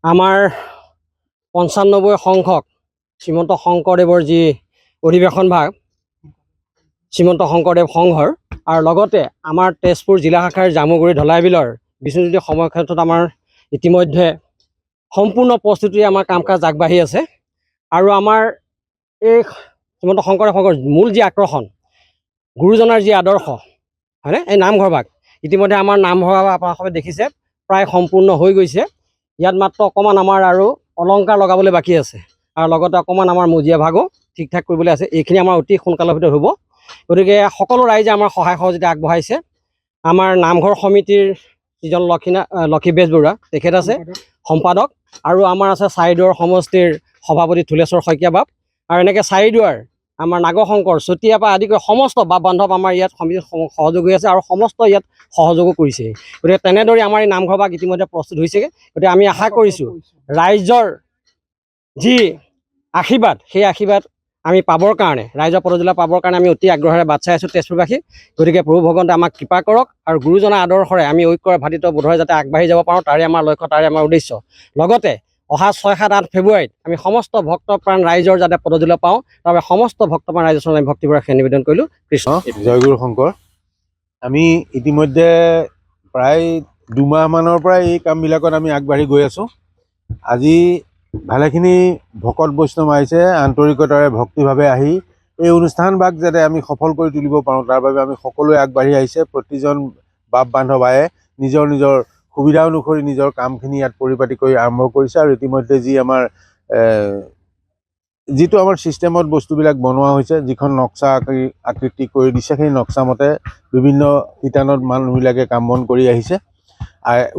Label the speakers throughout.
Speaker 1: আমাৰ ৯৫ সংখ্যক শ্ৰীমন্ত শংকৰদেৱৰ যি অধিৱেশন ভাগ শ্ৰীমন্ত শংকৰদেৱ সংঘৰ আৰু লগতে আমাৰ তেজপুৰ জিলা শাখাৰ জামুগুৰি ঢলাইবিলৰ বিষ্ণুজ্যোতি সমক্ষেত্ৰত আমাৰ ইতিমধ্যে সম্পূৰ্ণ প্ৰস্তুতিৰে আমাৰ কাম কাজ আগবাঢ়ি আছে। আৰু আমাৰ এই শ্ৰীমন্ত শংকৰদেৱ সংঘৰ মূল যি আকৰ্ষণ গুৰুজনাৰ যি আদৰ্শ হয়নে, এই নামঘৰ ভাগ ইতিমধ্যে আমাৰ নামঘৰ ভাগ আপোনালোকে দেখিছে প্ৰায় সম্পূৰ্ণ হৈ গৈছে। ইয়াত মাত্ৰ অকণমান আমাৰ আৰু অলংকাৰ লগাবলৈ বাকী আছে আৰু লগতে অকণমান আমাৰ মজিয়া ভাগো ঠিক ঠাক কৰিবলৈ আছে। এইখিনি আমাৰ অতি সোনকালৰ ভিতৰত হ'ব। গতিকে সকলো ৰাইজে আমাৰ সহায় সহযোগিতা আগবঢ়াইছে। আমাৰ নামঘৰ সমিতিৰ যিজন লক্ষী বেজবৰুৱা তেখেত আছে সম্পাদক, আৰু আমাৰ আছে চাৰিদুৱাৰ সমষ্টিৰ সভাপতি ধুলেশ্বৰ শইকীয়া বাপ, আৰু এনেকৈ চাৰিদুৱাৰ আমাৰ নাগশংকৰ চতিয়াৰ পৰা আদি কৰি সমস্ত বাপ বান্ধৱ আমাৰ ইয়াত সমিতিত সহযোগ হৈ আছে আৰু সমস্ত ইয়াত সহযোগো কৰিছে। গতিকে তেনেদৰে আমাৰ এই নামঘৰ ভাগ ইতিমধ্যে প্ৰস্তুত হৈছেগৈ। গতিকে আমি আশা কৰিছোঁ ৰাইজৰ যি আশীৰ্বাদ সেই আশীৰ্বাদ আমি পাবৰ কাৰণে, ৰাইজৰ পদধূলি পাবৰ কাৰণে আমি অতি আগ্ৰহেৰে বাট চাই আছোঁ তেজপুৰবাসী। গতিকে প্ৰভু ভগৱন্তই আমাক কৃপা কৰক আৰু গুৰুজনাৰ আদৰ্শৰে আমি ঐক্যৰ ভাতৃত্ব বোধৰে যাতে আগবাঢ়ি যাব পাৰোঁ, তাৰে আমাৰ লক্ষ্য, তাৰে আমাৰ উদ্দেশ্য। লগতে অহা ৬, ৭, ৮ ফেব্ৰুৱাৰীত আমি সমস্ত ভক্তপ্ৰাণ ৰাইজৰ যাতে পদধূলি পাওঁ, তাৰ বাবে সমস্ত ভক্তপ্ৰাণ ৰাইজৰ আমি ভক্তিপূৰ্বক সেৱা নিবেদন কৰিলোঁ। কৃষ্ণ
Speaker 2: জয়গুৰু শংকৰ। আমি ইতিমধ্যে প্ৰায় ২ মাহমানৰ পৰা এই কামবিলাকত আমি আগবাঢ়ি গৈ আছোঁ। আজি ভালেখিনি ভকত বৈষ্ণৱ আহিছে, আন্তৰিকতাৰে ভক্তিভাৱে আহি এই অনুষ্ঠানভাগ যাতে আমি সফল কৰি তুলিব পাৰোঁ তাৰ বাবে আমি সকলোৱে আগবাঢ়ি আহিছে। প্ৰতিজন বাপ বান্ধৱ আয়ে নিজৰ নিজৰ সুবিধা অনুসৰি নিজৰ কামখিনি ইয়াত পৰিপাটি কৰি আৰম্ভ কৰিছে। আৰু ইতিমধ্যে যিটো আমাৰ ছিষ্টেমত বস্তুবিলাক বনোৱা হৈছে, যিখন নক্সা আকৃতি কৰি দিছে, সেই নক্সামতে বিভিন্ন শিতানত মানুহবিলাকে কাম বন কৰি আহিছে।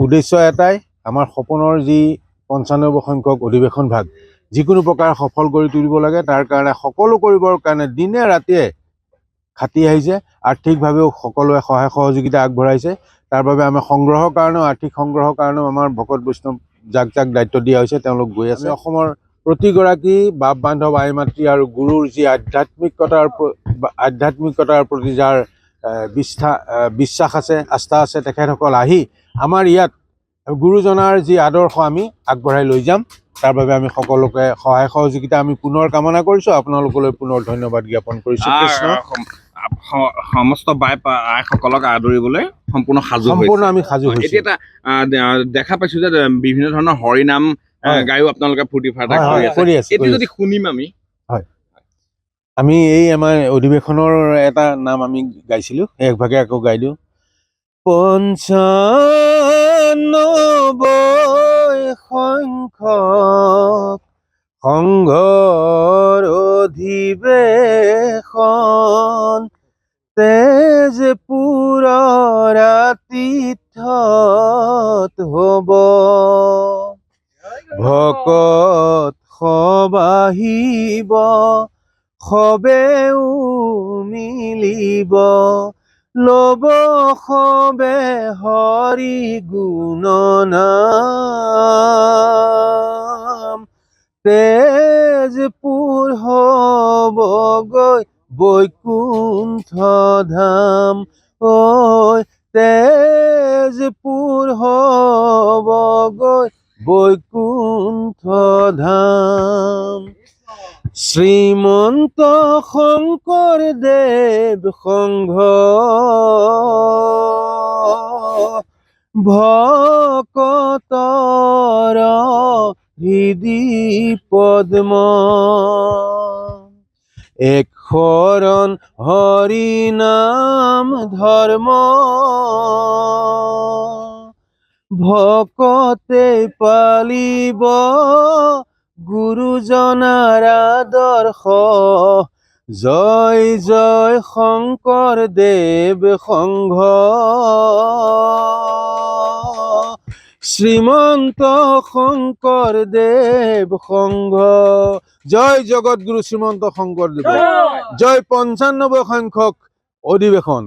Speaker 2: উদ্দেশ্য এটাই, আমাৰ সপোনৰ যি ৯৫ সংখ্যক অধিৱেশন ভাগ যিকোনো প্ৰকাৰ সফল কৰি তুলিব লাগে, তাৰ কাৰণে সকলো কৰিবৰ কাৰণে দিনে ৰাতিয়ে খাটি আহিছে। আৰ্থিকভাৱেও সকলোৱে সহায় সহযোগিতা আগবঢ়াইছে। তাৰ বাবে আমাৰ সংগ্ৰহৰ কাৰণেও, আৰ্থিক সংগ্ৰহৰ কাৰণেও আমাৰ ভকত বৈষ্ণৱ যাক দায়িত্ব দিয়া হৈছে, তেওঁলোক গৈ আছে। অসমৰ প্ৰতিগৰাকী বাপ বান্ধৱ, আই মাতৃ আৰু গুৰুৰ যি আধ্যাত্মিকতাৰ প্ৰতি যাৰ বিশ্বাস আছে, আস্থা আছে, তেখেতসকল আহি আমাৰ ইয়াত গুৰুজনাৰ যি আদৰ্শ আমি আগবঢ়াই লৈ যাম, তাৰ বাবে আমি সকলোকে সহায় সহযোগিতা আমি পুনৰ কামনা কৰিছোঁ। আপোনালোকলৈ পুনৰ ধন্যবাদ জ্ঞাপন কৰিছোঁ। কৃষ্ণ।
Speaker 3: সমস্ত আইসকলক আদৰিবলৈ সম্পূৰ্ণ
Speaker 2: আমি সাজু হৈছোঁ।
Speaker 3: এতিয়া এটা দেখা পাইছোঁ যে বিভিন্ন ধৰণৰ হৰিনাম গায়ো আপোনালোকে ফূৰ্তি ফাৰ্তা কৰি আছে। এইটো যদি শুনিম
Speaker 2: আমি এই আমাৰ অধিৱেশনৰ এটা নাম আমি গাইছিলোঁ, একভাগে আকৌ গাই দিওঁ। ৯৫ সংখ্যক সংঘৰ অধিৱেশন তেজপুৰৰ আতিথ্যত হ'ব। ভকত সবাহিব, সবেও মিলিব, ল'ব সবে হৰি গুণ নাম। তেজপুৰ হ'বগৈ বৈকুণ্ঠ ধাম। ঐ তেজপুৰ হ'বগৈ বৈকুণ্ঠ ধাম। শ্ৰীমন্ত শংকৰদেৱ সংঘ ভকতৰ হৃদি পদ্ম। এক শৰণ হৰি নাম ধৰ্ম, ভকতে পালিব গুৰুজনাৰ আদৰ্শ। জয় জয় শংকৰদেৱ সংঘ। শ্ৰীমন্ত শংকৰদেৱ সংঘ। জয় জগতগুৰু শ্ৰীমন্ত শংকৰদেৱ। জয় ৯৫ সংখ্যক অধিৱেশন।